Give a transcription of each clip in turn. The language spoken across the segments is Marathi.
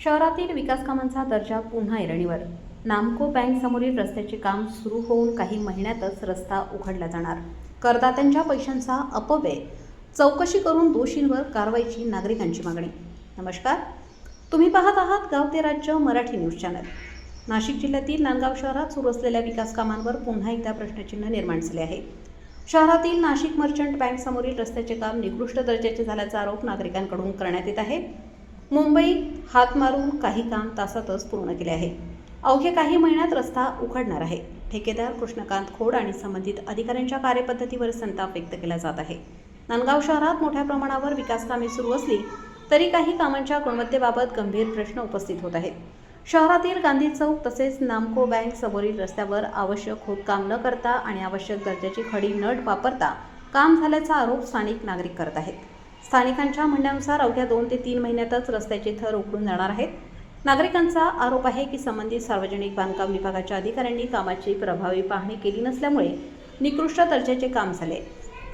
शहरातील विकास कामांचा दर्जा पुन्हा ऐरणीवर. नामको बँक समोरील रस्त्याचे काम सुरू होऊन काही महिन्यातच रस्ता उघडला जाणार. करदात्यांच्या पैशांचा अपव्यय, चौकशी करून दोषींवर कारवाईची नागरिकांची मागणी. नमस्कार, तुम्ही पाहत आहात गाव ते राज्य मराठी न्यूज चॅनल. नाशिक जिल्ह्यातील नांदगाव शहरात सुरू असलेल्या विकास कामांवर पुन्हा एकदा प्रश्नचिन्ह निर्माण झाले आहे. शहरातील नाशिक मर्चंट बँक समोरील रस्त्याचे काम निकृष्ट दर्जाचे झाल्याचा आरोप नागरिकांकडून करण्यात येत आहे. मुंबईत हात मारून काही काम तासातच पूर्ण केले आहे. अवघ्या काही महिन्यात रस्ता उघडणार आहे. ठेकेदार कृष्णकांत खोड आणि संबंधित अधिकाऱ्यांच्या कार्यपद्धतीवर संताप व्यक्त केला जात आहे. नांदगाव शहरात मोठ्या प्रमाणावर विकास कामे सुरू असली तरी काही कामांच्या गुणवत्तेबाबत गंभीर प्रश्न उपस्थित होत आहेत. शहरातील गांधी चौक तसेच नामको बँक समोरील रस्त्यावर आवश्यक खोदकाम न करता आणि आवश्यक दर्जाची खडी न वापरता काम झाल्याचा आरोप स्थानिक नागरिक करत आहेत. स्थानिकांच्या म्हणण्यानुसार अवघ्या 2 ते 3 महिन्यातच रस्त्याचे थर उखडून जाणार आहेत. नागरिकांचा आरोप आहे की संबंधित सार्वजनिक बांधकाम विभागाच्या अधिकाऱ्यांनी कामाची प्रभावी पाहणी केली नसल्यामुळे निकृष्ट दर्जाचे काम झाले.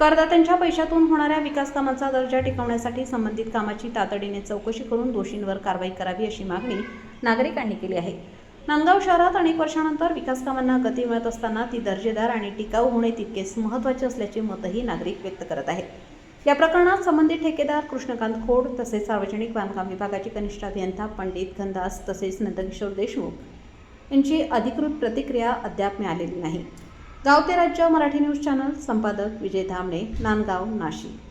करदात्यांच्या पैशातून होणाऱ्या विकास कामांचा दर्जा टिकवण्यासाठी संबंधित कामाची तातडीने चौकशी करून दोषींवर कारवाई करावी अशी मागणी नागरिकांनी केली आहे. नांदगाव शहरात अनेक वर्षांनंतर विकास कामांना गती मिळत असताना ती दर्जेदार आणि टिकाऊ होणे तितकेच महत्त्वाचे असल्याचे मतही नागरिक व्यक्त करत आहेत. या प्रकरणात संबंधित ठेकेदार कृष्णकांत खोड तसेच सार्वजनिक बांधकाम विभागाचे कनिष्ठ अभियंता पंडित घनदास तसेच नंदकिशोर देशमुख यांची अधिकृत प्रतिक्रिया अद्याप मिळालेली नाही. गाव ते राज्य मराठी न्यूज चॅनल, संपादक विजय धामणे, नांदगाव, नाशिक.